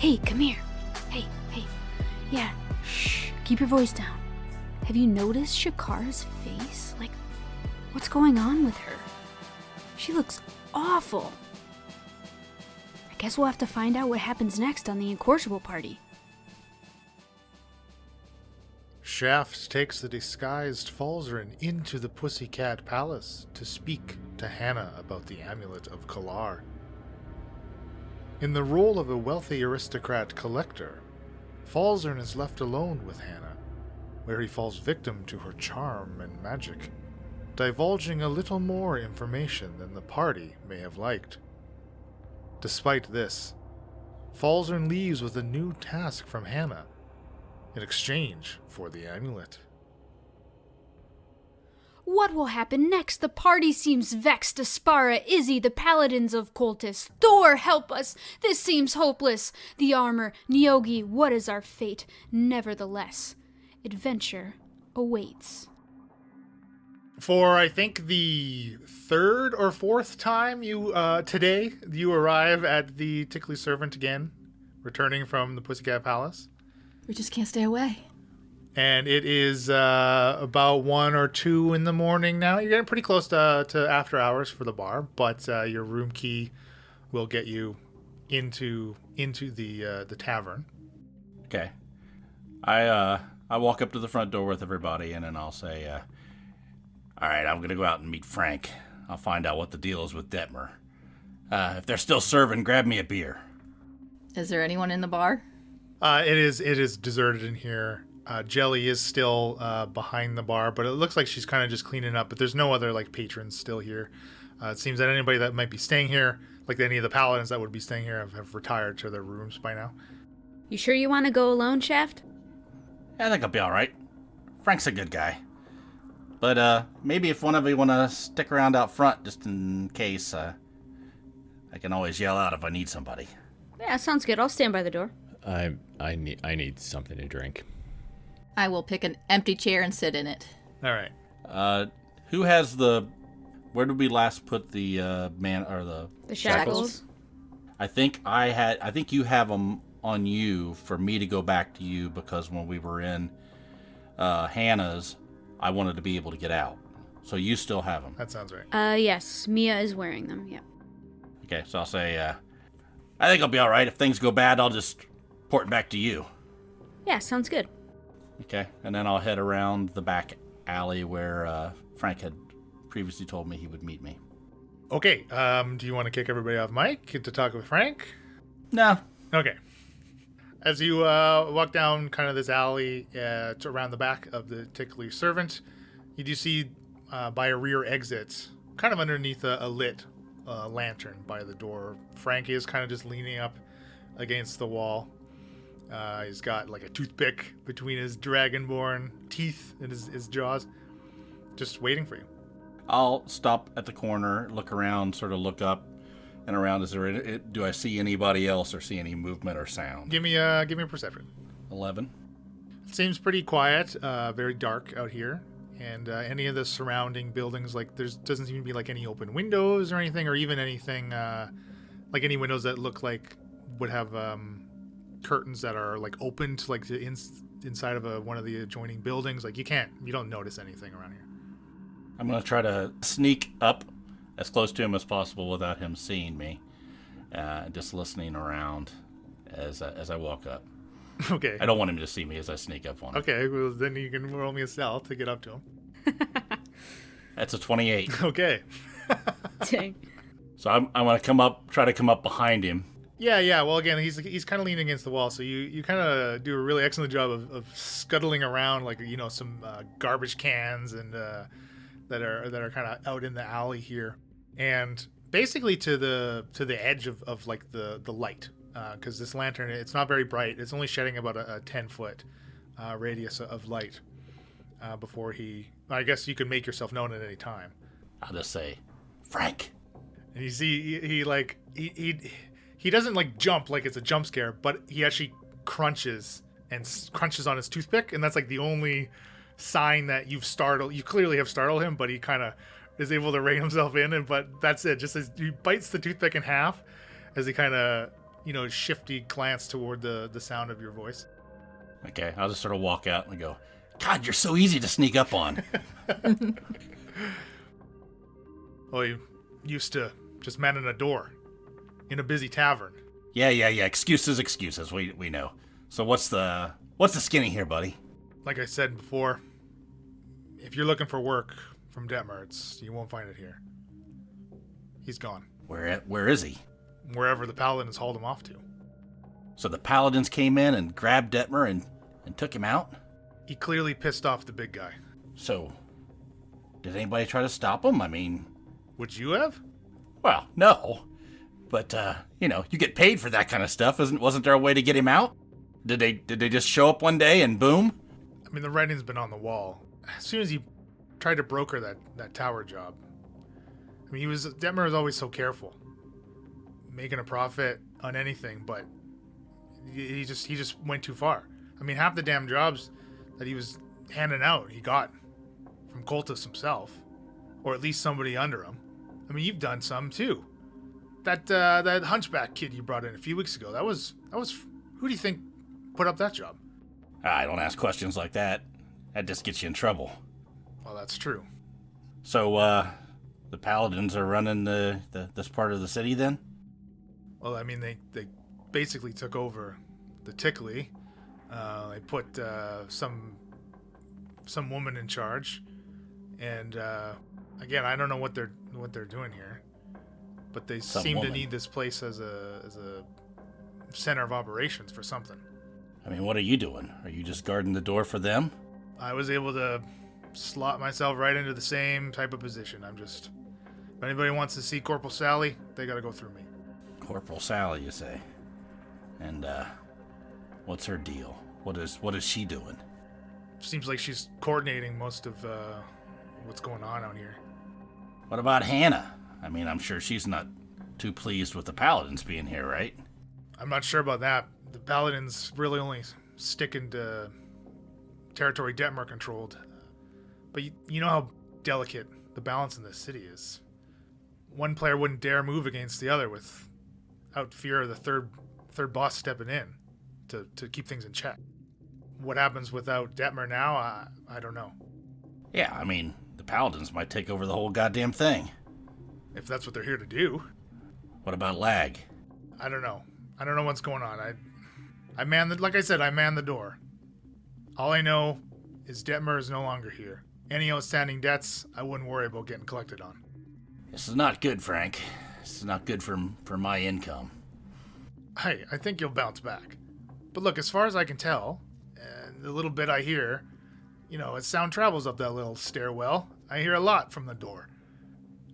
Hey, come here. Hey. Yeah, shh, keep your voice down. Have you noticed Shakara's face? Like, what's going on with her? She looks awful. I guess we'll have to find out what happens next on the Incorrigible party. Shaft takes the disguised Falzarin into the Pussycat Palace to speak to Hannah about the Amulet of Kalar. In the role of a wealthy aristocrat collector, Falzarin is left alone with Hannah, where he falls victim to her charm and magic, divulging a little more information than the party may have liked. Despite this, Falzarin leaves with a new task from Hannah, in exchange for the amulet. What will happen next? The party seems vexed. Aspara, Izzy, the paladins of Cultus. Thor, help us! This seems hopeless. The armor, Nyogi, what is our fate? Nevertheless, adventure awaits. For, I think, the third or fourth time today, you arrive at the Tickly Servant again, returning from the Pussycat Palace. We just can't stay away. And it is about 1 or 2 in the morning now. You're getting pretty close to after hours for the bar, but your room key will get you into the tavern. Okay. I walk up to the front door with everybody, and then I'll say, all right, I'm going to go out and meet Frank. I'll find out what the deal is with Detmer. If they're still serving, grab me a beer. Is there anyone in the bar? It is deserted in here. Jelly is still behind the bar, but it looks like she's kind of just cleaning up. But there's no other patrons still here. It seems that anybody that might be staying here, like any of the paladins that would be staying here, have retired to their rooms by now. You sure you want to go alone, Shaft? I think I'll be all right. Frank's a good guy. But maybe if one of you want to stick around out front, just in case, I can always yell out if I need somebody. Yeah, sounds good. I'll stand by the door. I need something to drink. I will pick an empty chair and sit in it. All right. Who has where did we last put the The shackles? I think you have them on you for me to go back to you, because when we were in Hannah's, I wanted to be able to get out. So you still have them. That sounds right. Yes, Mia is wearing them, yep. Okay, so I'll say, I think I'll be all right. If things go bad, I'll just port back to you. Yeah, sounds good. Okay, and then I'll head around the back alley where Frank had previously told me he would meet me. Okay, do you want to kick everybody off mic to talk with Frank? No. Okay. As you walk down kind of this alley to around the back of the Tickly Servant, you do see by a rear exit, kind of underneath a lit lantern by the door, Frank is kind of just leaning up against the wall. He's got a toothpick between his dragonborn teeth and his jaws, just waiting for you. I'll stop at the corner, look around, sort of look up and around. Do I see anybody else or see any movement or sound? Give me a perception. 11. It seems pretty quiet, very dark out here, and any of the surrounding buildings, doesn't seem to be any open windows or anything, or even anything any windows that look like would have curtains that are open to the inside of one of the adjoining buildings. You don't notice anything around here. I'm going to try to sneak up as close to him as possible without him seeing me, just listening around as I walk up. Okay. I don't want him to see me as I sneak up on him. Okay, well, then you can roll me a stealth to get up to him. That's a 28. Okay. Dang. So I'm going to try to come up behind him. Yeah. Well, again, he's kind of leaning against the wall, so you kind of do a really excellent job of scuttling around, some garbage cans and that are kind of out in the alley here, and basically to the edge of the light, because this lantern, it's not very bright. It's only shedding about a 10-foot radius of light before I guess you can make yourself known at any time. I'll just say, Frank. And you see he doesn't jump like it's a jump scare, but he actually crunches on his toothpick, and that's the only sign that you clearly have startled him, but he kind of is able to rein himself in, but that's it. Just as he bites the toothpick in half, as he kind of shifty glance toward the sound of your voice. Okay, I'll just sort of walk out and go, God, you're so easy to sneak up on. Well, you used to just manning a door in a busy tavern. Yeah. Excuses. We know. So what's the skinny here, buddy? Like I said before, if you're looking for work from Detmer, you won't find it here. He's gone. Where is he? Wherever the Paladins hauled him off to. So the Paladins came in and grabbed Detmer and took him out? He clearly pissed off the big guy. So, did anybody try to stop him? I mean... Would you have? Well, no. But, you get paid for that kind of stuff. Wasn't there a way to get him out? Did they just show up one day and boom? I mean, the writing's been on the wall. As soon as he tried to broker that tower job. I mean, Detmer was always so careful. Making a profit on anything, but he just went too far. I mean, half the damn jobs that he was handing out, he got from Cultus himself, or at least somebody under him. I mean, you've done some too. That hunchback kid you brought in a few weeks ago, that was who do you think put up that job? I don't ask questions like that. That just gets you in trouble. Well, that's true. So, the Paladins are running this part of the city then? Well, I mean, they basically took over the Tickley. They put some woman in charge, and again, I don't know what they're doing here, but they seem to need this place as a center of operations for something. I mean, what are you doing? Are you just guarding the door for them? I was able to slot myself right into the same type of position. If anybody wants to see Corporal Sally, they got to go through me. Corporal Sally, you say? And what's her deal? What is she doing? Seems like she's coordinating most of what's going on out here. What about Hannah? I mean, I'm sure she's not too pleased with the Paladins being here, right? I'm not sure about that. The Paladins really only sticking to territory Detmer controlled. But you know how delicate the balance in this city is. One player wouldn't dare move against the other without fear of the third boss stepping in to keep things in check. What happens without Detmer now, I don't know. Yeah, I mean, the Paladins might take over the whole goddamn thing. If that's what they're here to do. What about Lag? I don't know. I don't know what's going on. Like I said, I man the door. All I know is Detmer is no longer here. Any outstanding debts, I wouldn't worry about getting collected on. This is not good, Frank. This is not good for my income. Hey, I think you'll bounce back. But look, as far as I can tell, and the little bit I hear, as sound travels up that little stairwell, I hear a lot from the door.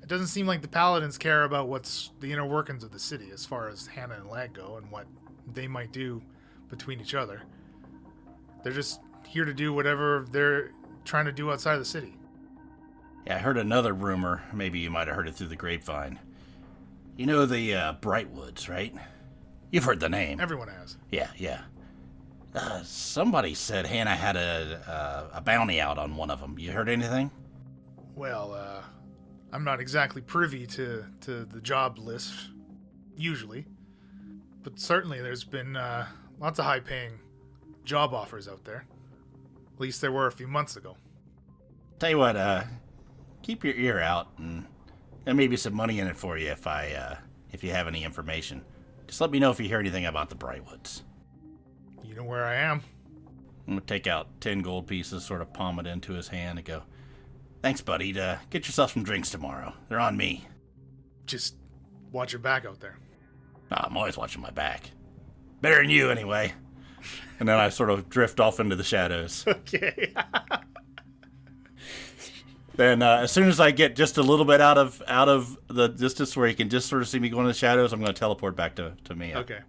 It doesn't seem like the Paladins care about what's the inner workings of the city as far as Hannah and Lag go and what they might do between each other. They're just here to do whatever they're trying to do outside of the city. Yeah, I heard another rumor. Maybe you might have heard it through the grapevine. You know the Brightwoods, right? You've heard the name. Everyone has. Yeah. Somebody said Hannah had a bounty out on one of them. You heard anything? Well, I'm not exactly privy to the job list, usually. But certainly there's been lots of high-paying job offers out there. At least there were a few months ago. Tell you what, keep your ear out, and there may be some money in it for you if you have any information. Just let me know if you hear anything about the Brightwoods. You know where I am. I'm gonna take out 10 gold pieces, sort of palm it into his hand, and go, "Thanks, buddy. Get yourself some drinks tomorrow. They're on me." Just watch your back out there. I'm always watching my back. Better than you, anyway. And then I sort of drift off into the shadows. Okay. Then as soon as I get just a little bit out of the distance where he can just sort of see me go in the shadows, I'm going to teleport back to Mia. Okay.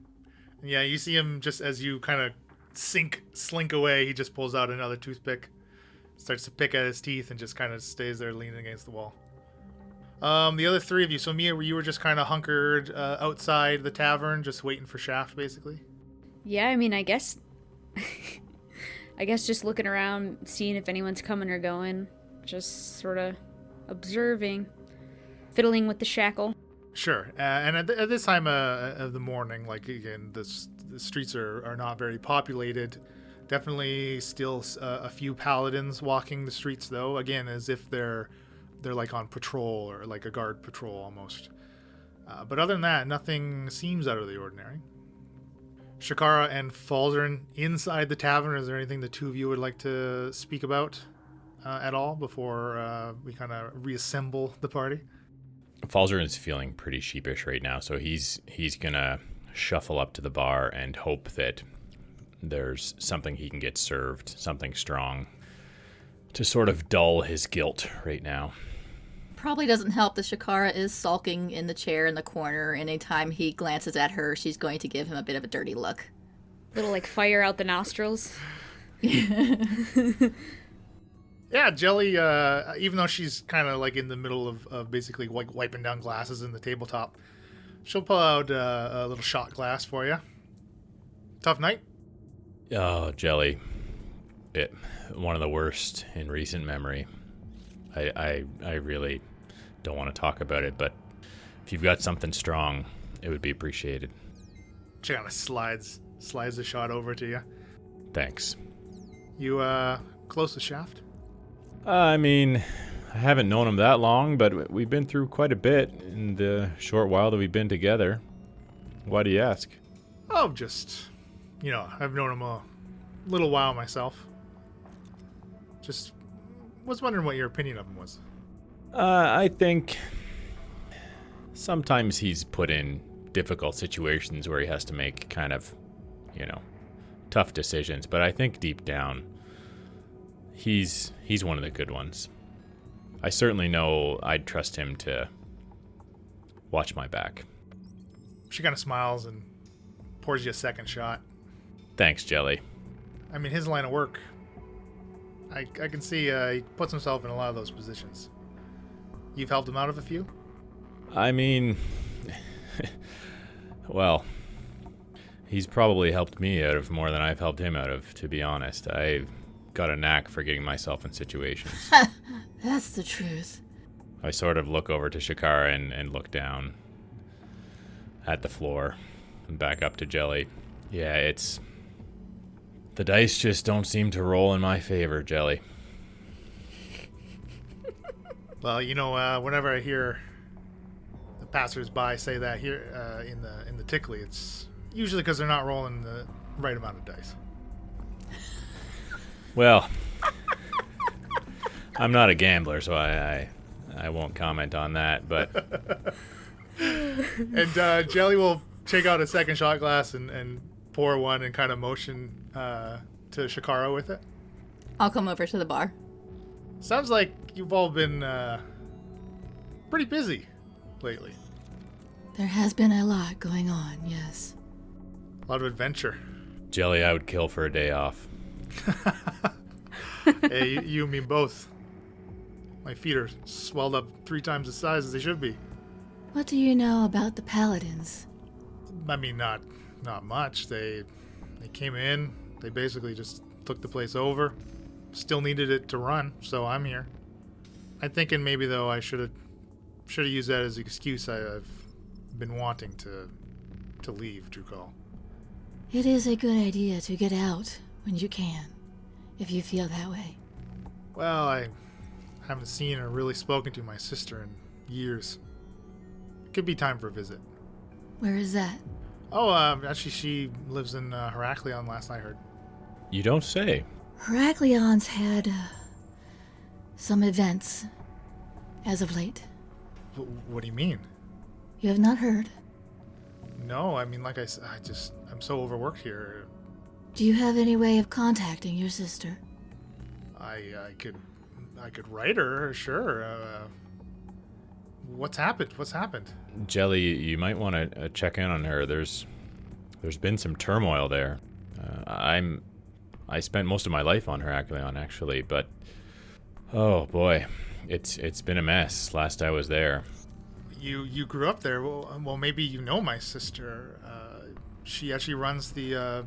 Yeah, you see him just as you kind of slink away, he just pulls out another toothpick, starts to pick at his teeth, and just kind of stays there leaning against the wall. The other three of you, so Mia, you were just kind of hunkered outside the tavern, just waiting for Shaft, basically? Yeah, I mean, I guess just looking around, seeing if anyone's coming or going, just sort of observing, fiddling with the shackle. Sure. And at this time of the morning, like, again, the streets are not very populated. Definitely still a few paladins walking the streets, though. Again, as if they're like on patrol or like a guard patrol almost. But other than that, nothing seems out of the ordinary. Shakara and Falzarin inside the tavern. Is there anything the two of you would like to speak about at all before we kind of reassemble the party? Falzarin is feeling pretty sheepish right now, so he's gonna shuffle up to the bar and hope that there's something he can get served, something strong, to sort of dull his guilt right now. Probably doesn't help that Shakara is sulking in the chair in the corner. Anytime he glances at her, she's going to give him a bit of a dirty look. Little like fire out the nostrils. Yeah, Jelly, even though she's kind of like in the middle of basically like wiping down glasses in the tabletop, she'll pull out a little shot glass for you. Tough night? Oh, Jelly. One of the worst in recent memory. I really don't want to talk about it, but if you've got something strong, it would be appreciated. She kind of slides the shot over to you. Thanks. You close the shaft? I mean, I haven't known him that long, but we've been through quite a bit in the short while that we've been together. Why do you ask? Oh, just, I've known him a little while myself. Just was wondering what your opinion of him was. I think sometimes he's put in difficult situations where he has to make kind of, tough decisions, but I think deep down, he's one of the good ones. I certainly know I'd trust him to watch my back. She kind of smiles and pours you a second shot. Thanks, Jelly. I mean, his line of work, I can see he puts himself in a lot of those positions. You've helped him out of a few? I mean, well, he's probably helped me out of more than I've helped him out of, to be honest. I've got a knack for getting myself in situations. That's the truth. I sort of look over to Shakara and look down at the floor and back up to Jelly. Yeah, the dice just don't seem to roll in my favor, Jelly. Well, whenever I hear the passersby say that here in the Tickley, it's usually because they're not rolling the right amount of dice. Well, I'm not a gambler, so I won't comment on that, but... And Jelly will take out a second shot glass and pour one and kind of motion to Shakara with it. I'll come over to the bar. Sounds like you've all been pretty busy lately. There has been a lot going on, yes. A lot of adventure. Jelly, I would kill for a day off. Hey, you and me both. My feet are swelled up 3 times the size as they should be. What do you know about the paladins? I mean, not much. They came in. They basically just took the place over. Still needed it to run, so I'm here. I'm thinking maybe though I should have used that as an excuse. I've been wanting to leave Drukal. It is a good idea to get out when you can, if you feel that way. Well, I haven't seen or really spoken to my sister in years. It could be time for a visit. Where is that? Oh, actually, she lives in Heraklion, last I heard. You don't say. Heraklion's had some events as of late. What do you mean? You have not heard? No, I mean, like I said, I'm so overworked here. Do you have any way of contacting your sister? I could write her, sure. What's happened? Jelly, you might want to check in on her. There's been some turmoil there. I spent most of my life on Heraklion, actually, but oh boy, it's been a mess. Last I was there. You grew up there. Well, maybe you know my sister. She actually runs the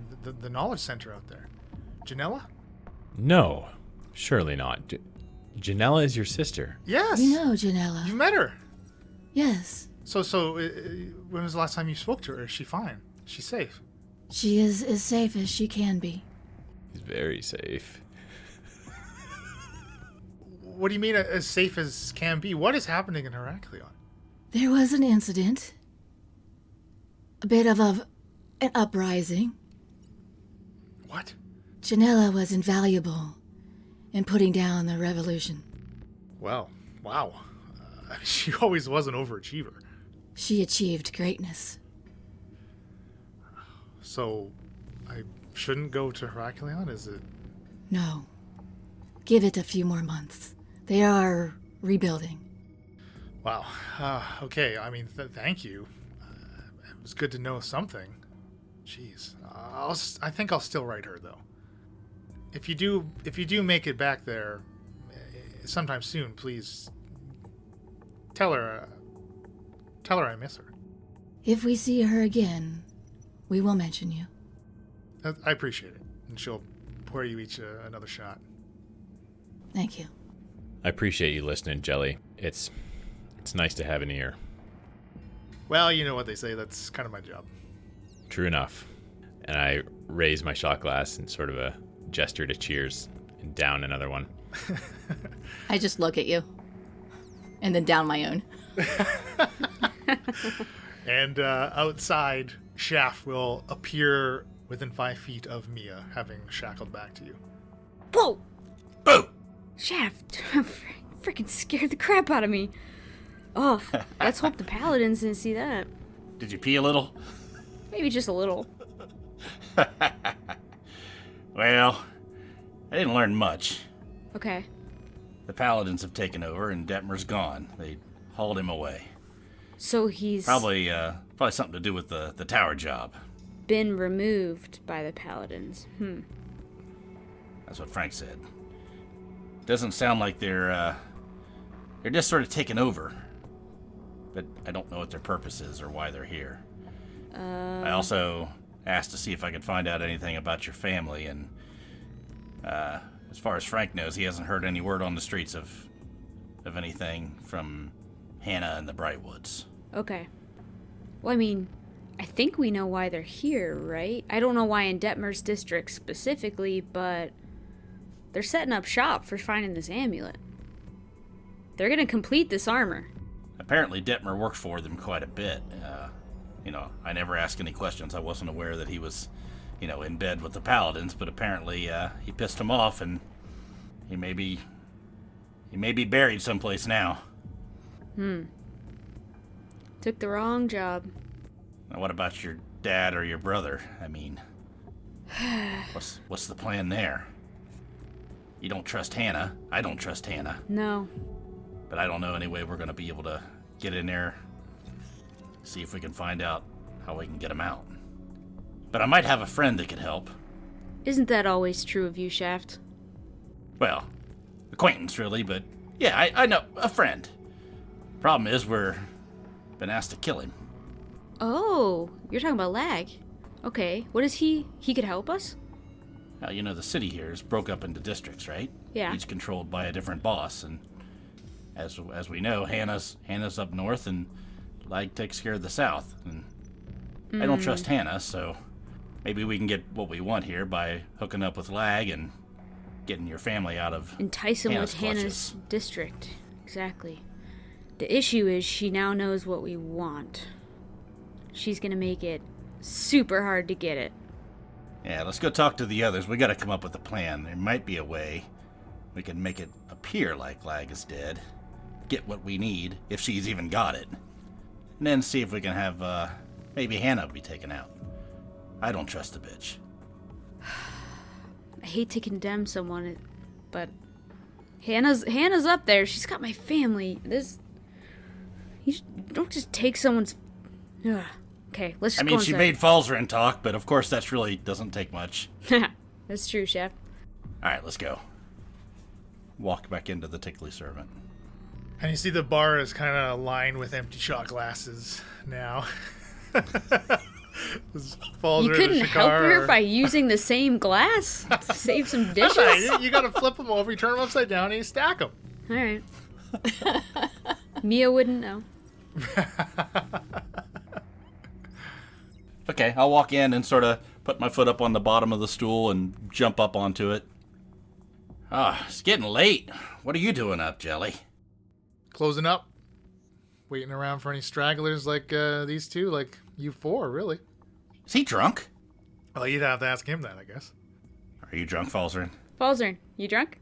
knowledge center out there. Janella? No, surely not. Janella is your sister. Yes. We know Janella. You met her. Yes. When was the last time you spoke to her? Is she fine? She's safe? She is as safe as she can be. He's very safe. What do you mean as safe as can be? What is happening in Heraklion? There was an incident. A bit of an uprising. What? Janella was invaluable in putting down the revolution. Well, wow. She always was an overachiever. She achieved greatness. So, I shouldn't go to Heraklion, is it? No. Give it a few more months. They are rebuilding. Wow. Okay, I mean, thank you. It was good to know something. Jeez. I think I'll still write her, though. If you do make it back there sometime soon, please tell her I miss her. If we see her again, we will mention you. I appreciate it. And she'll pour you each another shot. Thank you. I appreciate you listening, Jelly. It's nice to have an ear. Well, you know what they say. That's kind of my job. True enough. And I raise my shot glass in sort of a gesture to cheers and down another one. I just look at you. And then down my own. And outside, Shaft will appear within 5 feet of Mia, having shackled back to you. Whoa! Boo! Shaft freaking scared the crap out of me. Oh, let's hope the paladins didn't see that. Did you pee a little? Maybe just a little. Well, I didn't learn much. Okay. The paladins have taken over and Detmer's gone. They hauled him away. So he's Probably something to do with the tower job. been removed by the paladins. That's what Frank said. Doesn't sound like they're just sort of taking over. But I don't know what their purpose is or why they're here. I also asked to see if I could find out anything about your family, and as far as Frank knows, he hasn't heard any word on the streets of anything from Hannah and the Brightwoods. Okay. Well, I mean, I think we know why they're here, right? I don't know why in Detmer's district specifically, but they're setting up shop for finding this amulet. They're gonna complete this armor. Apparently, Detmer worked for them quite a bit. I never asked any questions. I wasn't aware that he was, in bed with the paladins, but apparently he pissed him off, and he may be buried someplace now. Took the wrong job. Now, what about your dad or your brother? I mean, what's the plan there? You don't trust Hannah. I don't trust Hannah. No. But I don't know any way we're going to be able to get in there, see if we can find out how we can get him out. But I might have a friend that could help. Isn't that always true of you, Shaft? Well, acquaintance really, but yeah, I know, a friend. Problem is, we're been asked to kill him. Oh, you're talking about Lag. Okay, what is he? He could help us? Now, the city here is broke up into districts, right? Yeah. Each controlled by a different boss, and as we know, Hannah's up north, and Lag takes care of the south. And I don't trust Hannah, so maybe we can get what we want here by hooking up with Lag and getting your family out of Entice him with clutches. Hannah's district. Exactly. The issue is she now knows what we want. She's gonna make it super hard to get it. Yeah, let's go talk to the others. We gotta come up with a plan. There might be a way we can make it appear like Lag is dead, get what we need, if she's even got it, and then see if we can have, maybe Hannah be taken out. I don't trust the bitch. I hate to condemn someone, but Hannah's up there. She's got my family. Don't just take someone's. Ugh. Okay, let's just go She inside. made Falzarin talk, but of course that really doesn't take much. That's true, Chef. Alright, let's go. Walk back into the Tickly Servant. And you see the bar is kind of lined with empty shot glasses now. You couldn't help her by using the same glass to save some dishes? You gotta flip them over, you turn them upside down, and you stack them. Alright. Mia wouldn't know. Okay, I'll walk in and sort of put my foot up on the bottom of the stool and jump up onto it. It's getting late. What are you doing up, Jelly? Closing up. Waiting around for any stragglers like these two, like you four, really. Is he drunk? Well, you'd have to ask him that, I guess. Are you drunk, Falzarin? Falzarin, you drunk?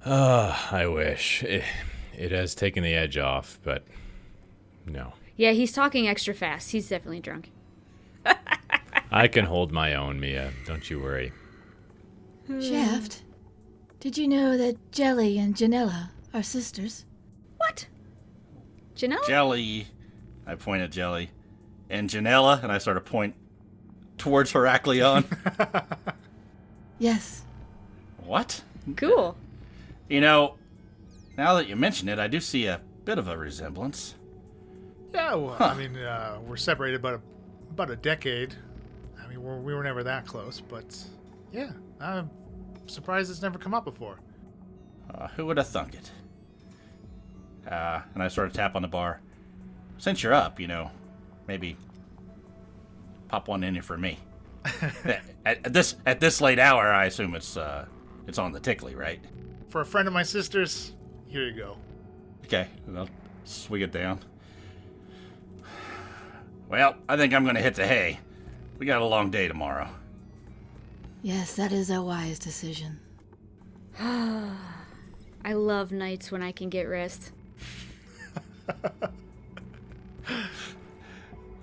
I wish. It has taken the edge off, but no. Yeah, he's talking extra fast. He's definitely drunk. I can hold my own, Mia. Don't you worry. Shaft, did you know that Jelly and Janella are sisters? What? Janelle? Jelly. I point at Jelly. And Janella, and I sort of point towards Heracleon. Yes. What? Cool. You know, now that you mention it, I do see a bit of a resemblance. Yeah, well, I mean, we're separated about a decade. I mean, we were never that close, but yeah, I'm surprised it's never come up before. Who would have thunk it? And I sort of tap on the bar. Since you're up, maybe pop one in here for me. at this late hour, I assume it's on the tickly, right? For a friend of my sister's, here you go. Okay, I'll swig it down. Well, I think I'm going to hit the hay. We got a long day tomorrow. Yes, that is a wise decision. I love nights when I can get rest.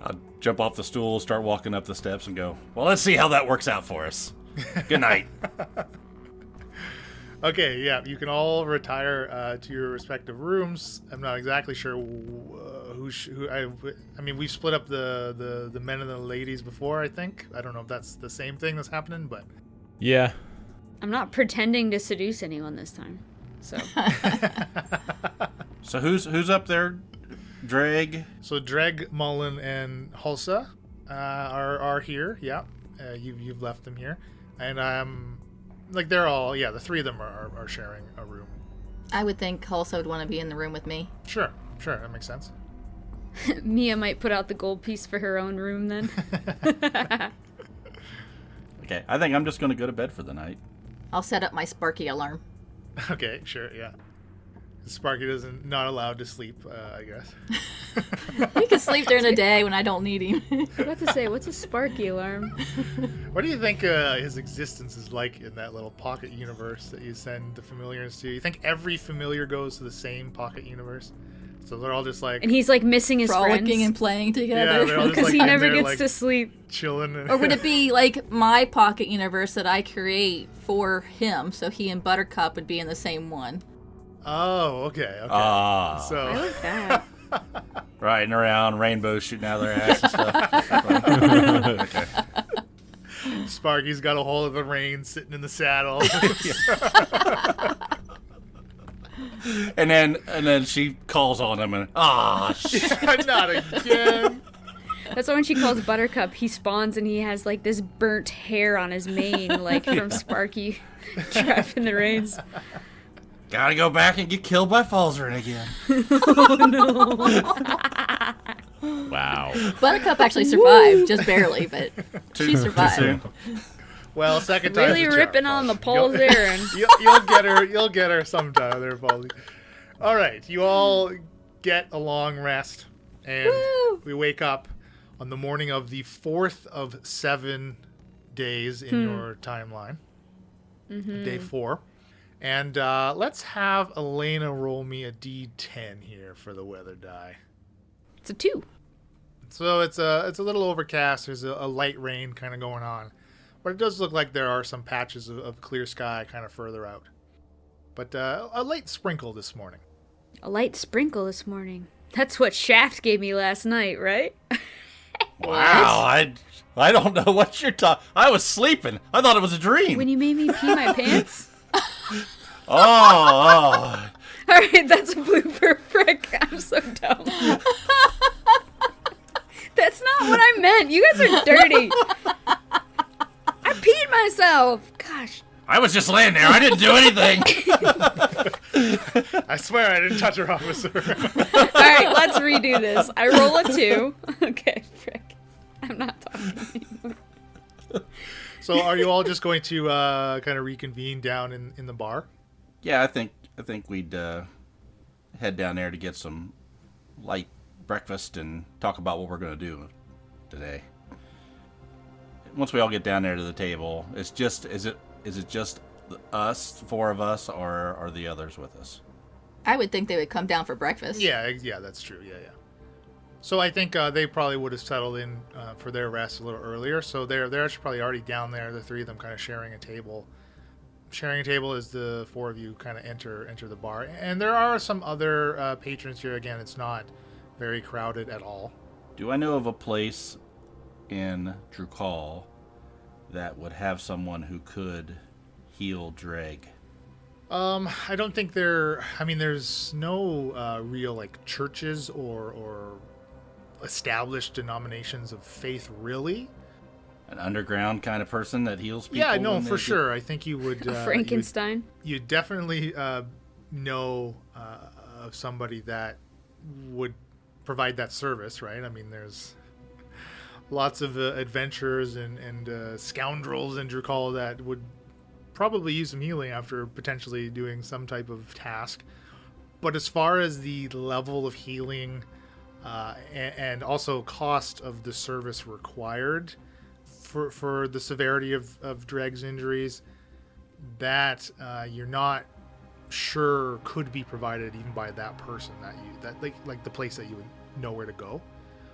I'll jump off the stool, start walking up the steps, and go, well, let's see how that works out for us. Good night. Okay, yeah, you can all retire to your respective rooms. I'm not exactly sure who. I mean, we've split up the men and the ladies before, I think. I don't know if that's the same thing that's happening, but... Yeah. I'm not pretending to seduce anyone this time, so... So who's up there? Dreg? So Dreg, Mullen, and Hulsa are here, yeah. You've left them here. And like they're all, yeah, the three of them are sharing a room. I would think Hulsa would want to be in the room with me. Sure, that makes sense. Mia might put out the gold piece for her own room then. Okay, I think I'm just going to go to bed for the night. I'll set up my Sparky alarm. Okay, sure, yeah. Sparky not allowed to sleep, I guess. He can sleep during the day when I don't need him. I was about to say, what's a Sparky alarm? What do you think his existence is like in that little pocket universe that you send the familiars to? You think every familiar goes to the same pocket universe? So they're all just like... And he's like missing his frolicking friends. and playing Yeah, together. they're all just Because like he in never there, gets like, to sleep. chilling. Or would it be like my pocket universe that I create for him, so he and Buttercup would be in the same one? Oh, okay. Ah. I So, like that. Riding around, rainbows shooting out of their ass and stuff. Okay. Sparky's got a hold of the reins, sitting in the saddle. And then she calls on him and shit. Not again. That's why when she calls Buttercup, he spawns and he has like this burnt hair on his mane, like from Sparky driving the reins. Gotta go back and get killed by Falzarin again. Wow. Buttercup actually survived, just barely, but she survived. Too soon. Well, second time's Really the charm, ripping on the folks. poles there. And You'll get her. You'll get her sometime there, Baldy. All right, you all get a long rest, and we wake up on the morning of the 4th of 7 days in your timeline, day 4. And let's have Elena roll me a d10 here for the weather die. it's a 2. So it's a little overcast. There's a light rain kind of going on, but it does look like there are some patches of clear sky kind of further out. But a light sprinkle this morning. A light sprinkle this morning. That's what Shaft gave me last night, right? Wow, I don't know what you're talking. I was sleeping. I thought it was a dream. When you made me pee my pants? Oh. Alright, that's a blooper, frick. I'm so dumb. That's not what I meant. You guys are dirty. I peed myself. Gosh. I was just laying there. I didn't do anything. I swear I didn't touch her, officer. All right, let's redo this. I roll a 2. Okay, frick. I'm not talking anymore. So are you all just going to kind of reconvene down in the bar? Yeah, I think we'd head down there to get some light breakfast and talk about what we're going to do today. Once we all get down there to the table, is it just us, 4 of us, or are the others with us? I would think they would come down for breakfast. Yeah, that's true. Yeah. So I think they probably would have settled in for their rest a little earlier. So they're actually probably already down there. The 3 of them kind of sharing a table. Sharing a table as the 4 of you kind of enter the bar. And there are some other patrons here. Again, it's not very crowded at all. Do I know of a place in Drukal that would have someone who could heal Dreg? I don't think there's no real like churches or established denominations of faith, really. An underground kind of person that heals people? Yeah, no, for sure. I think you would... Frankenstein? You definitely know of somebody that would provide that service, right? I mean, there's lots of adventurers and scoundrels in Drukal that would probably use some healing after potentially doing some type of task. But as far as the level of healing and also cost of the service required for the severity of Dreg's injuries, that you're not sure could be provided even by that person like the place that you would know where to go.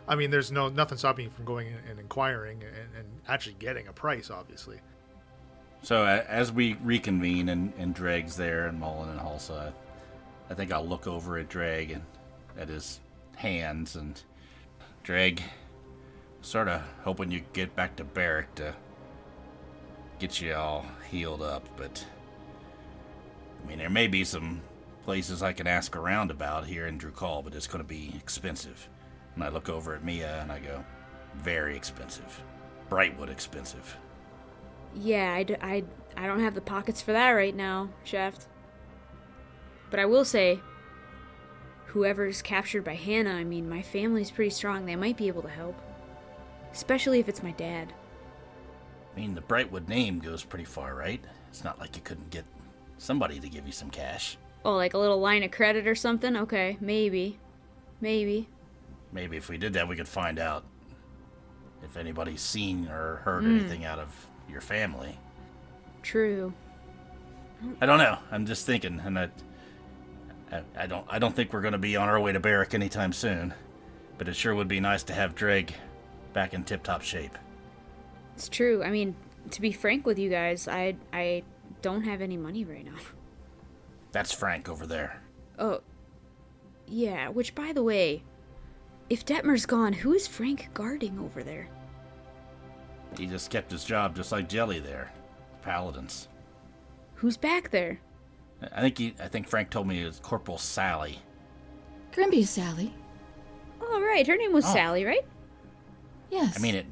I mean, there's nothing stopping you from going and inquiring and actually getting a price, obviously. So as we reconvene and Dreg's there and Mullen and Hulsa, I think I'll look over at Dreg and at his hands, and Dreg, sort of hoping you get back to Barrack to get you all healed up, but I mean, there may be some places I can ask around about here in Drukal, but it's going to be expensive. And I look over at Mia and I go, very expensive. Brightwood expensive. Yeah, I don't have the pockets for that right now, Shaft. But I will say, whoever's captured by Hannah, I mean, my family's pretty strong. They might be able to help. Especially if it's my dad. I mean, the Brightwood name goes pretty far, right? It's not like you couldn't get somebody to give you some cash. Oh, like a little line of credit or something? Okay, maybe. Maybe if we did that, we could find out if anybody's seen or heard anything out of your family. True. I don't know. I'm just thinking, and I don't think we're going to be on our way to Barrack anytime soon. But it sure would be nice to have Dreg back in tip-top shape. It's true. I mean, to be frank with you guys, I don't have any money right now. That's Frank over there. Oh, yeah, which, by the way, if Detmer's gone, who is Frank guarding over there? He just kept his job just like Jelly there. Paladins. Who's back there? I think Frank told me it was Corporal Sally. Grimby's Sally. Oh, right, her name was Sally, right? Yes. I mean, it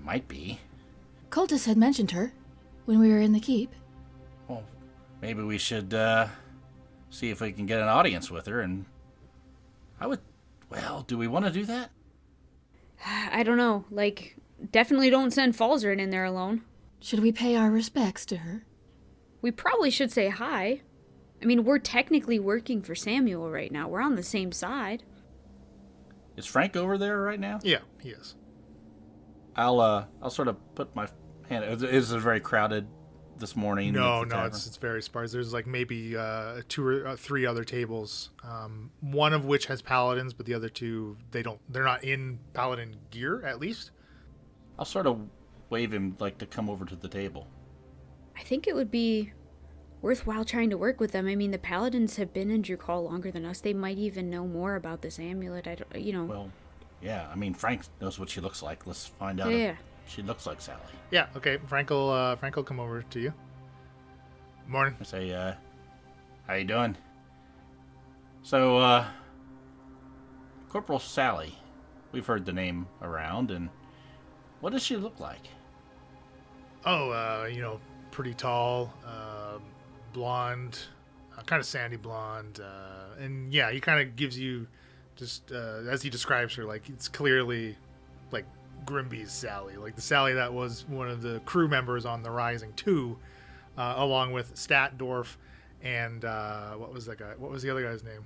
might be. Cultus had mentioned her when we were in the keep. Well, maybe we should see if we can get an audience with her, and do we want to do that? I don't know, definitely don't send Falzarin in there alone. Should we pay our respects to her? We probably should say hi. I mean, we're technically working for Samuel right now. We're on the same side. Is Frank over there right now? Yeah, he is. I'll sort of put my hand. Is it very crowded this morning? No, it's very sparse. There's maybe 2 or 3 other tables. One of which has paladins, but the other 2 they're not in paladin gear, at least. I'll sort of wave him to come over to the table. I think it would be worthwhile trying to work with them. I mean, the paladins have been in Drukal longer than us. They might even know more about this amulet. Well, yeah. I mean, Frank knows what she looks like. Let's find out Yeah. if she looks like Sally. Yeah. Okay. Frank will come over to you. Morning. I say, how you doing? So, Corporal Sally. We've heard the name around, and what does she look like? Oh, pretty tall, blonde, kind of sandy blonde, and yeah, he kind of gives you just as he describes her, like it's clearly like Grimby's Sally, like the Sally that was one of the crew members on the Rising 2, along with Statdorf and what was that guy? What was the other guy's name?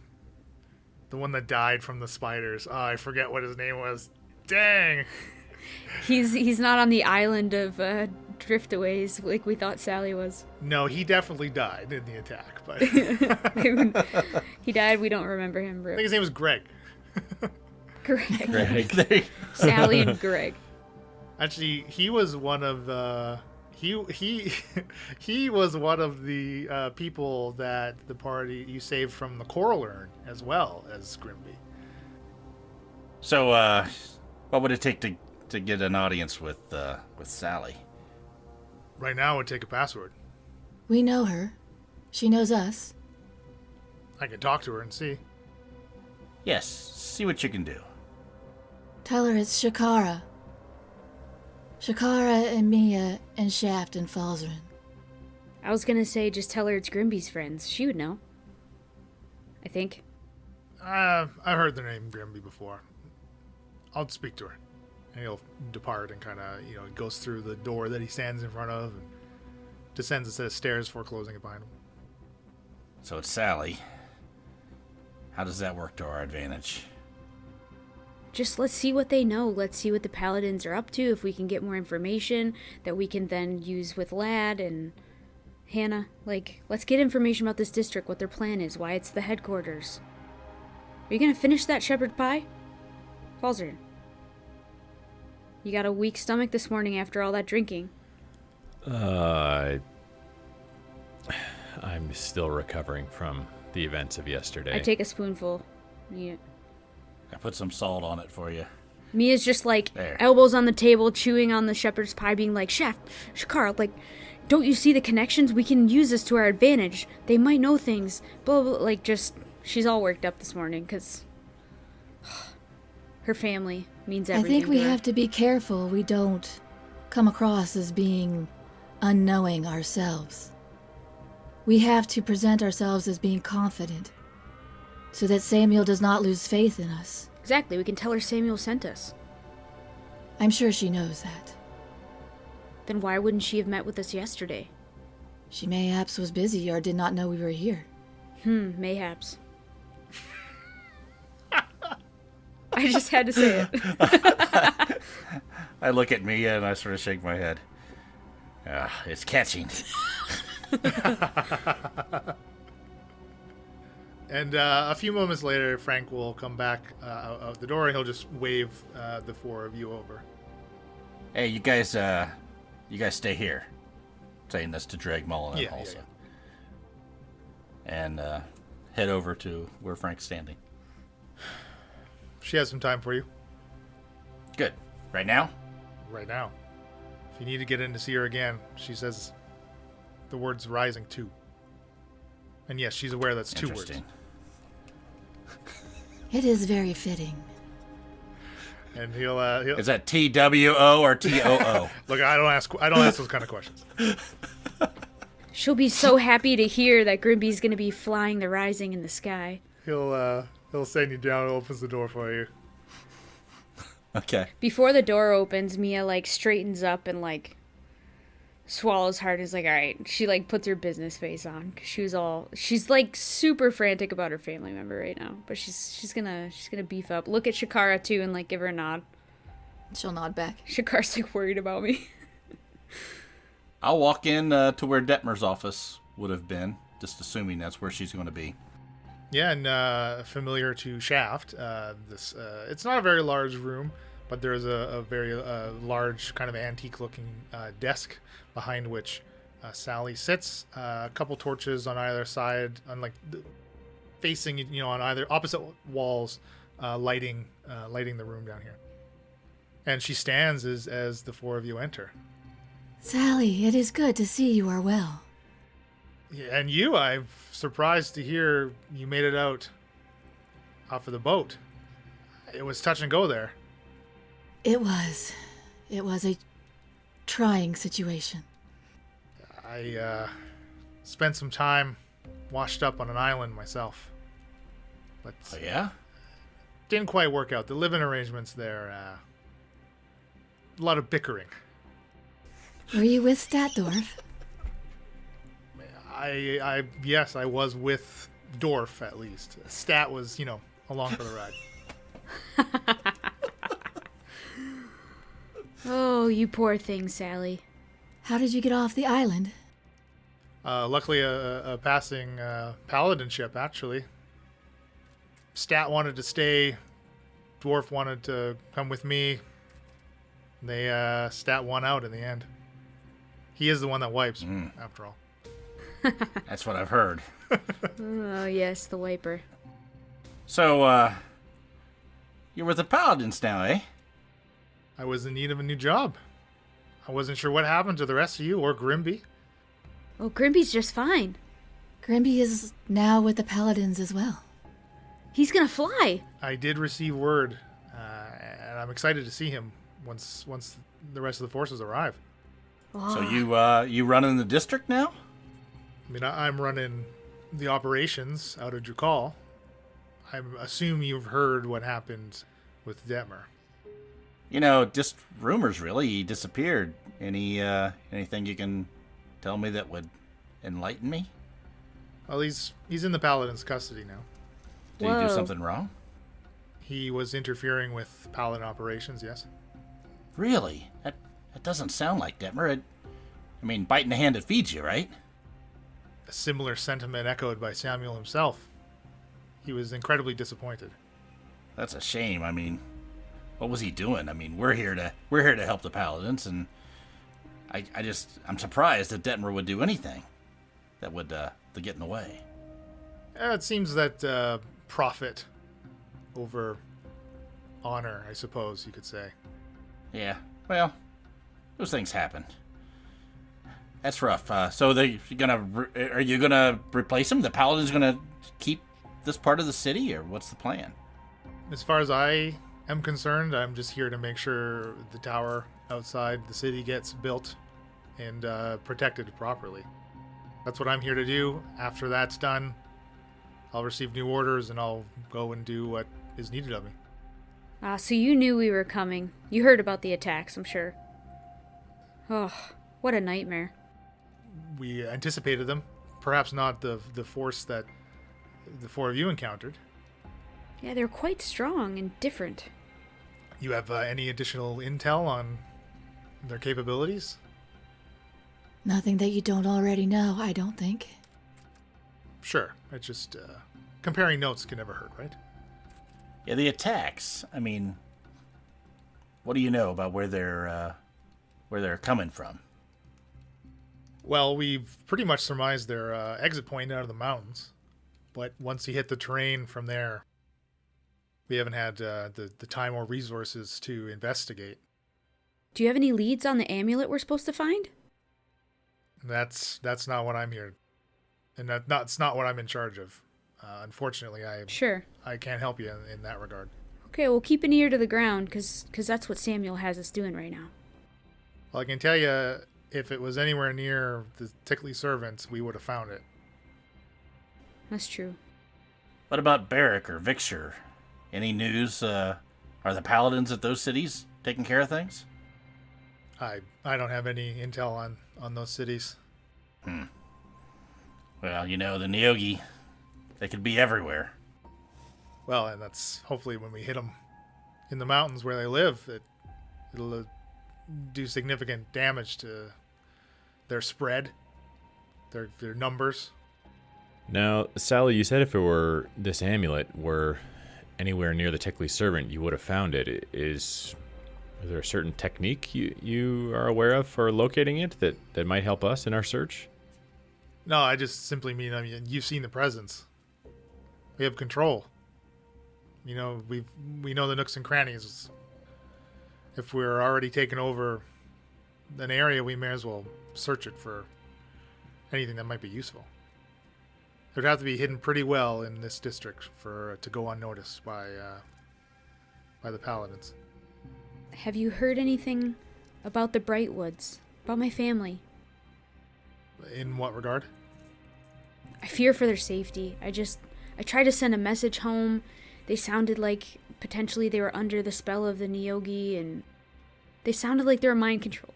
The one that died from the spiders. Oh, I forget what his name was. Dang. He's not on the island of driftaways like we thought Sally was. No, he definitely died in the attack, but He died. We don't remember him. I think his name was Greg. Greg. Greg. Sally and Greg. Actually, he was one of he was one of the people that the party you saved from the coral urn, as well as Grimby. So, what would it take to get an audience with Sally? Right now, it would take a password. We know her. She knows us. I can talk to her and see. Yes, see what you can do. Tell her it's Shakara. Shakara and Mia and Shaft and Falzarin. I was gonna say just tell her it's Grimby's friends. She would know. I think. I've heard the name Grimby before. I'll speak to her. And he'll depart and kind of, goes through the door that he stands in front of and descends a set of stairs before closing it behind him. So it's Sally. How does that work to our advantage? Just let's see what they know. Let's see what the Paladins are up to. If we can get more information that we can then use with Lad and Hannah. Like, let's get information about this district, what their plan is, why it's the headquarters. Are you gonna finish that shepherd pie? Falzarin. You got a weak stomach this morning after all that drinking. I'm still recovering from the events of yesterday. I take a spoonful. Yeah. I put some salt on it for you. Mia's just like There. elbows on the table, chewing on the shepherd's pie, being like, Chef, Shakar, like, don't you see the connections? We can use this to our advantage. They might know things. Blah, blah, blah. Like, just, she's all worked up this morning because her family means I everything. think we to her. have to be careful we don't come across as being unknowing ourselves. We have to present ourselves as being confident so that Samuel does not lose faith in us. Exactly. We can tell her Samuel sent us. I'm sure she knows that. Then why wouldn't she have met with us yesterday? She mayhaps was busy or did not know we were here. Mayhaps. I just had to say it. I look at Mia and I sort of shake my head. It's catching. And a few moments later, Frank will come back out the door and he'll just wave the four of you over. Hey, you guys stay here. Saying this to Dreg Mullen Yeah, also. yeah. And head over to where Frank's standing. She has some time for you Good. Right now? right now. If you need to get in to see her again, she says the words Rising 2. And yes, she's aware that's 2 words. Interesting. It is very fitting. And he'll Is that TWO or TOO? look. I don't ask those kind of questions. She'll be so happy to hear that Grimby's going to be flying the Rising in the sky. He'll send you down and opens the door for you. Okay. Before the door opens, Mia, like, straightens up and, like, swallows hard and is like, all right. She, like, puts her business face on. 'Cause she's, like, super frantic about her family member right now. But she's gonna beef up. Look at Shakara, too, and, like, give her a nod. She'll nod back. Shakara's, like, worried about me. I'll walk in to where Detmer's office would have been, just assuming that's where she's going to be. Yeah, and familiar to Shaft, it's not a very large room, but there's a very large kind of antique-looking desk behind which Sally sits. A couple torches on either side, facing on either opposite walls, lighting the room down here. And she stands as the four of you enter. Sally, it is good to see you are well. Yeah, and you, I'm surprised to hear you made it out off of the boat. It was touch and go there. It was a trying situation. I spent some time washed up on an island myself. But Oh, yeah? didn't quite work out. The living arrangements there, a lot of bickering. Were you with Statdorf? Yes, I was with Dorf at least. Stat was, along for the ride. Oh, you poor thing, Sally. How did you get off the island? Luckily, a passing paladin ship, actually. Stat wanted to stay. Dwarf wanted to come with me. They Stat won out in the end. He is the one that wipes, after all. That's what I've heard. Oh, yes, the wiper. So, you're with the Paladins now, eh? I was in need of a new job. I wasn't sure what happened to the rest of you or Grimby. Oh, Grimby's just fine. Grimby is now with the Paladins as well. He's gonna fly. I did receive word, and I'm excited to see him once the rest of the forces arrive. Oh, So you running the district now? I mean, I'm running the operations out of Drukal. I assume you've heard what happened with Detmer. Just rumors, really. He disappeared. Anything you can tell me that would enlighten me? Well, he's in the Paladin's custody now. Did he do Whoa. something wrong? He was interfering with Paladin operations, yes. Really? That doesn't sound like Detmer. Biting the hand that feeds you, right? A similar sentiment echoed by Samuel himself. He was incredibly disappointed. That's a shame. What was he doing? We're here to help the Paladins, and I'm surprised that Detmer would do anything that would to get in the way. It seems that profit over honor, I suppose you could say. Yeah. Well, those things happen. That's rough. So are you gonna replace him? The Paladin's gonna keep this part of the city, or what's the plan? As far as I am concerned, I'm just here to make sure the tower outside the city gets built and protected properly. That's what I'm here to do. After that's done, I'll receive new orders and I'll go and do what is needed of me. So you knew we were coming. You heard about the attacks, I'm sure. Oh, what a nightmare. We anticipated them. Perhaps not the force that the four of you encountered. Yeah, they're quite strong and different. You have any additional intel on their capabilities? Nothing that you don't already know, I don't think. Sure. It's just comparing notes can never hurt, right? Yeah, the attacks. What do you know about where they're coming from? Well, we've pretty much surmised their exit point out of the mountains. But once you hit the terrain from there, we haven't had the time or resources to investigate. Do you have any leads on the amulet we're supposed to find? That's not what I'm here, and that's not what I'm in charge of. Unfortunately, Sure. I can't help you in that regard. Okay, well, keep an ear to the ground, because that's what Samuel has us doing right now. Well, I can tell you, if it was anywhere near the Tickley servants, we would have found it. That's true. What about Barrack or Vixer? Any news? Are the Paladins at those cities taking care of things? I don't have any intel on those cities. Well, the Neogi, they could be everywhere. Well, and that's hopefully when we hit them in the mountains where they live, it'll do significant damage to their spread, their numbers. Now, Sally, you said if it were this amulet were anywhere near the Tickley servant, you would have found it. Is there a certain technique you are aware of for locating it that might help us in our search? No, I just simply mean, you've seen the presence. We have control. We know the nooks and crannies. If we're already taking over an area, we may as well search it for anything that might be useful. It would have to be hidden pretty well in this district for to go unnoticed by the Paladins. Have you heard anything about the Brightwoods? About my family? In what regard? I fear for their safety. I tried to send a message home. They sounded like potentially they were under the spell of the Nyogi, and they sounded like they were mind controlled.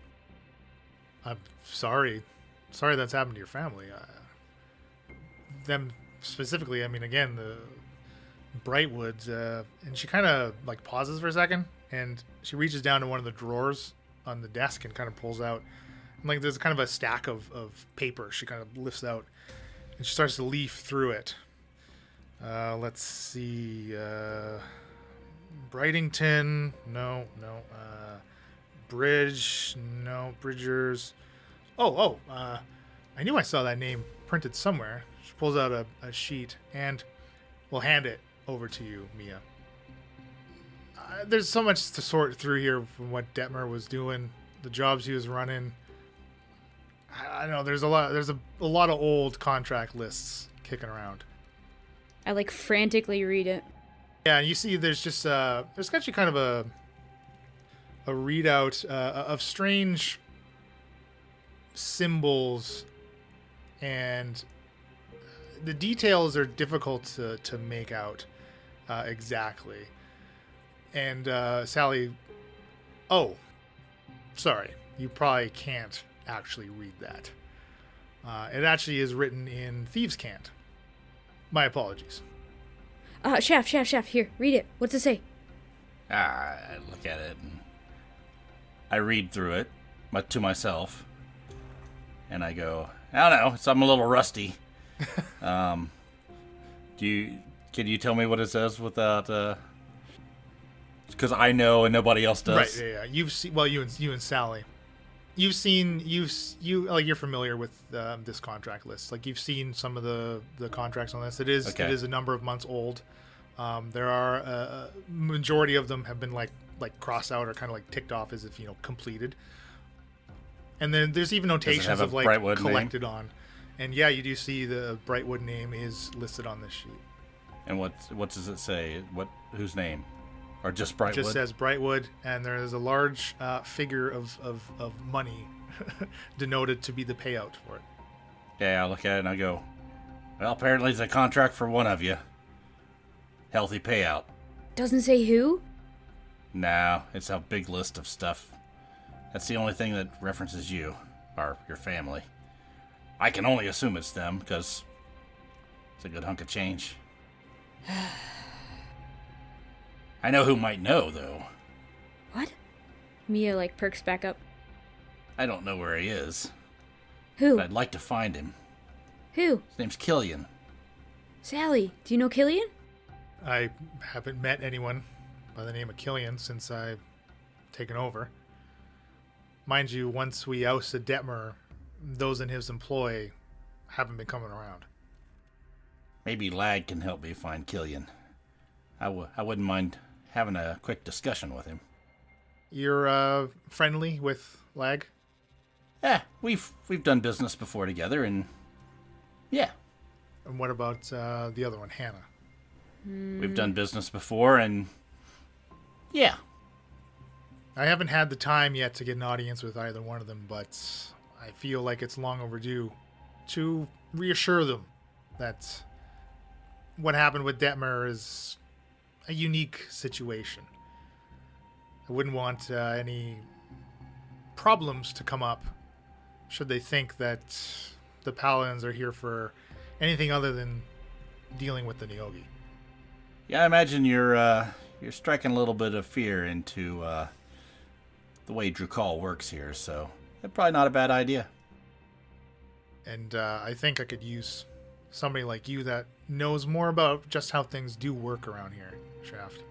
I'm sorry. Sorry that's happened to your family. Them specifically, I mean, again, the Brightwoods, and she kind of like pauses for a second, and she reaches down to one of the drawers on the desk and kind of pulls out, and like there's kind of a stack of paper she kind of lifts out, and she starts to leaf through it. Let's see, Brightington, no, Bridge, no, Bridgers. I knew I saw that name printed somewhere. She pulls out a sheet and will hand it over to you, Mia. There's so much to sort through here from what Detmer was doing, the jobs he was running. I know there's a lot of old contract lists kicking around. I like frantically read it. Yeah, and you see there's just there's actually kind of a readout of strange symbols, and the details are difficult to make out exactly. And Sally, oh, sorry, you probably can't actually read that. It actually is written in Thieves' Cant. My apologies. Shaft, here, read it. What's it say? I look at it and I read through it to myself, and I go, I don't know, I'm a little rusty. Can you tell me what it says without? Because I know and nobody else does. Right. Yeah. You've seen. Well, you and Sally. You've seen. Like you're familiar with this contract list. Like you've seen some of the contracts on this. It is a number of months old. There are a majority of them have been like crossed out or kind of like ticked off as if completed. And then there's even notations of like Brightwood collected name? on. And yeah, you do see the Brightwood name is listed on this sheet. And what does it say? Whose name? Or just Brightwood? It just says Brightwood, and there is a large figure of money denoted to be the payout for it. Yeah, I look at it and I go, well, apparently it's a contract for one of you. Healthy payout. Doesn't say who? No, it's a big list of stuff. That's the only thing that references you, or your family. I can only assume it's them, because it's a good hunk of change. I know who might know, though. What? Mia, perks back up. I don't know where he is. Who? But I'd like to find him. Who? His name's Killian. Sally, do you know Killian? I haven't met anyone by the name of Killian since I've taken over. Mind you, once we ousted Detmer, those in his employ haven't been coming around. Maybe Lag can help me find Killian. I wouldn't mind having a quick discussion with him. You're friendly with Lag? Yeah, we've done business before together, and yeah. And what about the other one, Hannah? We've done business before, and yeah. I haven't had the time yet to get an audience with either one of them, but I feel like it's long overdue to reassure them that what happened with Detmer is a unique situation. I wouldn't want any problems to come up should they think that the Paladins are here for anything other than dealing with the Nyogi. Yeah, I imagine you're striking a little bit of fear into the way Drukal works here, so that's probably not a bad idea. And I think I could use somebody like you that knows more about just how things do work around here, Shaft.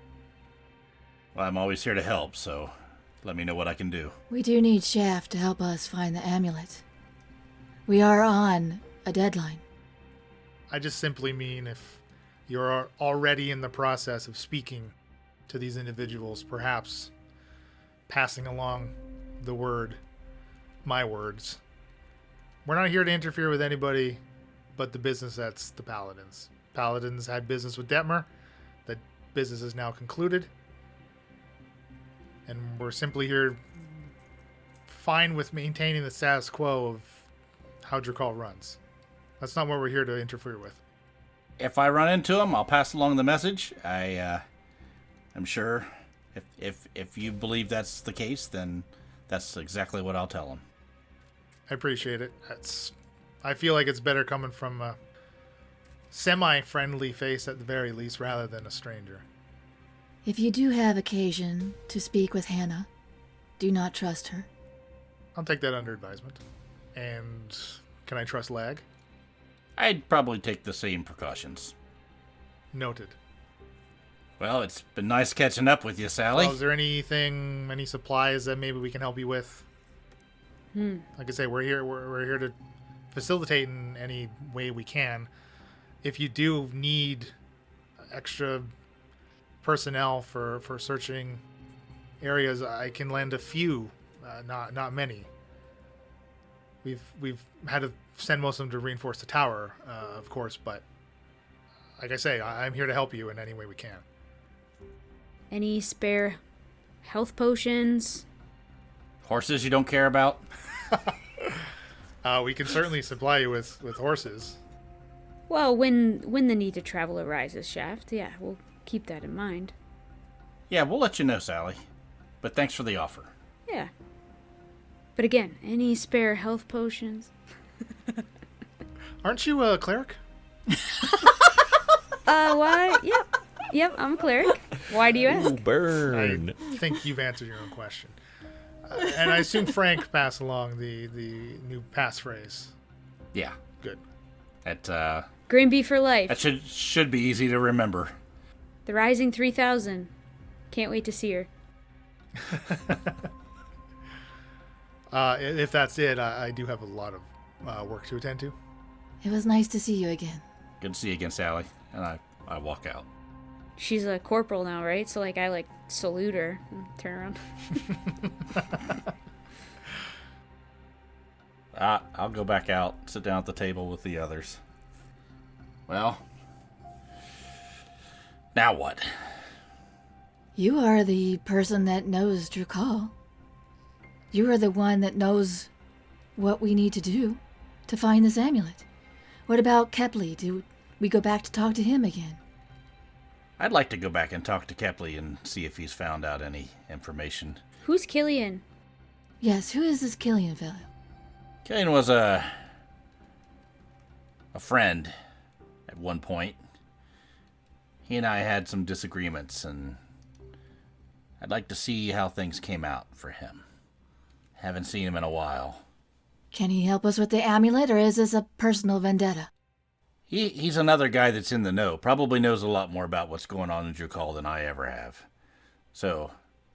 Well, I'm always here to help, so let me know what I can do. We do need Shaft to help us find the amulet. We are on a deadline. I just simply mean if you're already in the process of speaking to these individuals, perhaps passing along the word, my words. We're not here to interfere with anybody but the business that's the Paladins. Paladins had business with Detmer. That business is now concluded. And we're simply here fine with maintaining the status quo of how Drakal runs. That's not what we're here to interfere with. If I run into him, I'll pass along the message. I'm sure if you believe that's the case, then that's exactly what I'll tell him. I appreciate it. I feel like it's better coming from a semi-friendly face at the very least, rather than a stranger. If you do have occasion to speak with Hannah, do not trust her. I'll take that under advisement. And can I trust Lag? I'd probably take the same precautions. Noted. Well, it's been nice catching up with you, Sally. Well, is there any supplies that maybe we can help you with? Like I say, we're here to facilitate in any way we can. If you do need extra personnel for searching areas, I can lend a few, not many. We've had to send most of them to reinforce the tower, of course, but like I say, I'm here to help you in any way we can. Any spare health potions? Horses you don't care about? We can certainly supply you with horses. Well, when the need to travel arises, Shaft, yeah, we'll keep that in mind. Yeah, we'll let you know, Sally. But thanks for the offer. Yeah. But again, any spare health potions? Aren't you a cleric? What? Yep, I'm a cleric. Why do you ask? Ooh, burn. I think you've answered your own question. And I assume Frank passed along the new passphrase. Yeah. Good. That Green Bee for life. that should be easy to remember. The Rising 3000. Can't wait to see her. If that's it, I do have a lot of work to attend to. It was nice to see you again. Good to see you again, Sally. And I walk out. She's a corporal now, right? So, I salute her and turn around. I'll go back out, sit down at the table with the others. Well, now what? You are the person that knows Drakal. You are the one that knows what we need to do to find this amulet. What about Kepley? Do we go back to talk to him again? I'd like to go back and talk to Kepley and see if he's found out any information. Who's Killian? Yes, who is this Killian fellow? Killian was a friend at one point. He and I had some disagreements, and I'd like to see how things came out for him. Haven't seen him in a while. Can he help us with the amulet, or is this a personal vendetta? He's another guy that's in the know. Probably knows a lot more about what's going on in Drakal than I ever have. So,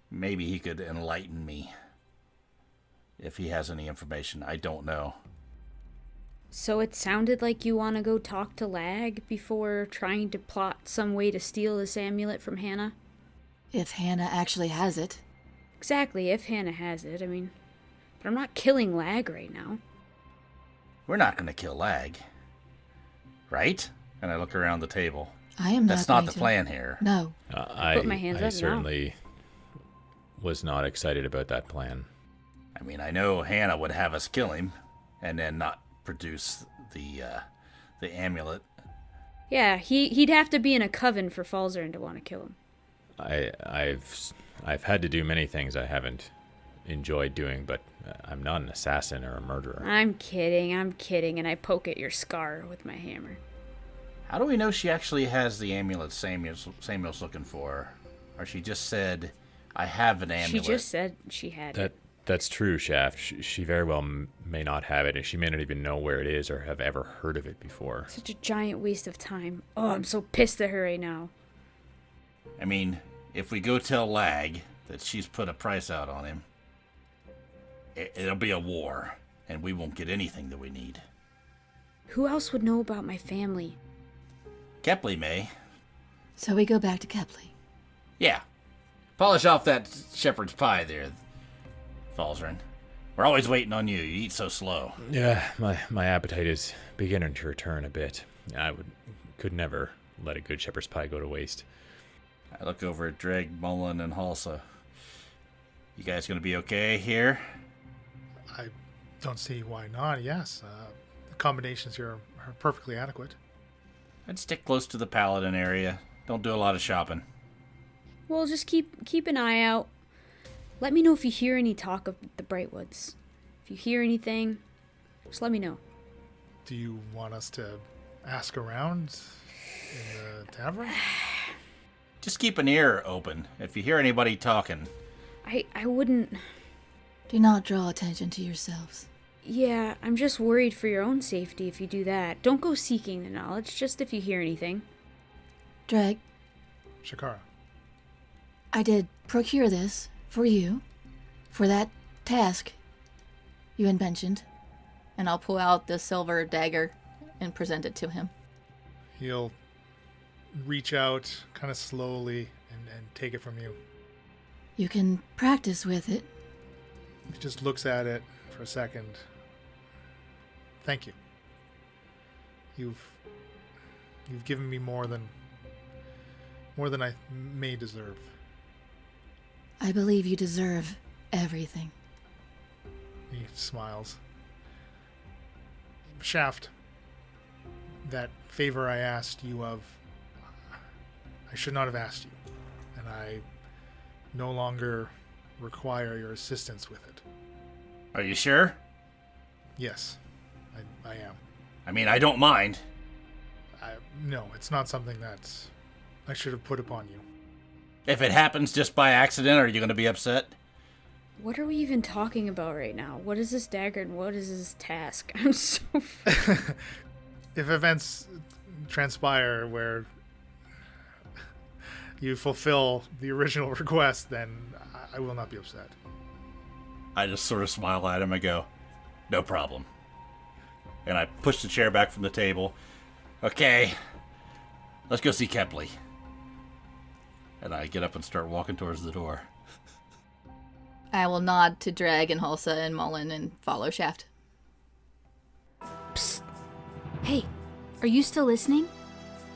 maybe he could enlighten me. If he has any information, I don't know. So it sounded like you want to go talk to Lag before trying to plot some way to steal this amulet from Hannah? If Hannah actually has it. Exactly, if Hannah has it, but I'm not killing Lag right now. We're not going to kill Lag. Right? And I look around the table. I am not. That's not going the to. plan here. No. Put my hands up now. certainly was not excited about that plan. I mean, I know Hannah would have us kill him and then not produce the amulet. Yeah, he'd have to be in a coven for Falzarin to want to kill him. I've had to do many things I haven't enjoyed doing, but I'm not an assassin or a murderer. I'm kidding, and I poke at your scar with my hammer. How do we know she actually has the amulet Samuel's looking for? Or she just said, I have an amulet. She just said she had it. That's true, Shaft. She very well may not have it, and she may not even know where it is or have ever heard of it before. Such a giant waste of time. Oh, I'm so pissed at her right now. I mean, if we go tell Lag that she's put a price out on him, it'll be a war, and we won't get anything that we need. Who else would know about my family? Kepley may. So we go back to Kepley. Yeah. Polish off that shepherd's pie there, Falzarin. We're always waiting on you. You eat so slow. Yeah, my appetite is beginning to return a bit. I could never let a good shepherd's pie go to waste. I look over at Dreg, Mullen, and Halsa. You guys gonna be okay here? Don't see why not. Yes, the combinations here are perfectly adequate. I'd stick close to the Paladin area. Don't do a lot of shopping. Well, just keep an eye out. Let me know if you hear any talk of the Brightwoods. If you hear anything, just let me know. Do you want us to ask around in the tavern? Just keep an ear open if you hear anybody talking. I wouldn't... Do not draw attention to yourselves. Yeah, I'm just worried for your own safety if you do that. Don't go seeking the knowledge, just if you hear anything. Dreg, Shakara. I did procure this for you, for that task you had mentioned. And I'll pull out the silver dagger and present it to him. He'll reach out kind of slowly and take it from you. You can practice with it. He just looks at it for a second. Thank you. You've given me more than I may deserve. I believe you deserve everything. He smiles. Shaft, that favor I asked you of, I should not have asked you, and I no longer require your assistance with it. Are you sure? Yes, I am. I mean, I don't mind. No, it's not something that I should have put upon you. If it happens just by accident, are you going to be upset? What are we even talking about right now? What is this dagger and what is this task? I'm so... If events transpire where you fulfill the original request, then I will not be upset. I just sort of smile at him and go, no problem. And I push the chair back from the table. Okay, let's go see Kepley. And I get up and start walking towards the door. I will nod to Dreg and Hulsa and Mullen and follow Shaft. Psst. Hey, are you still listening?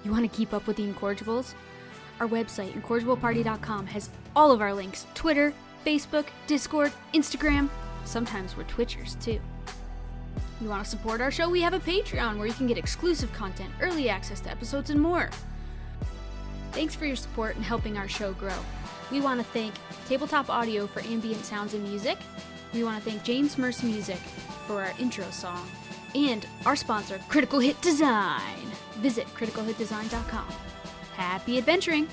You want to keep up with the Incorrigibles? Our website, incorrigibleparty.com, has all of our links. Twitter, Facebook, Discord, Instagram. Sometimes we're Twitchers, too. You want to support our show? We have a Patreon where you can get exclusive content, early access to episodes, and more. Thanks for your support and helping our show grow. We want to thank Tabletop Audio for ambient sounds and music. We want to thank James Merce Music for our intro song. And our sponsor, Critical Hit Design. Visit criticalhitdesign.com. Happy adventuring!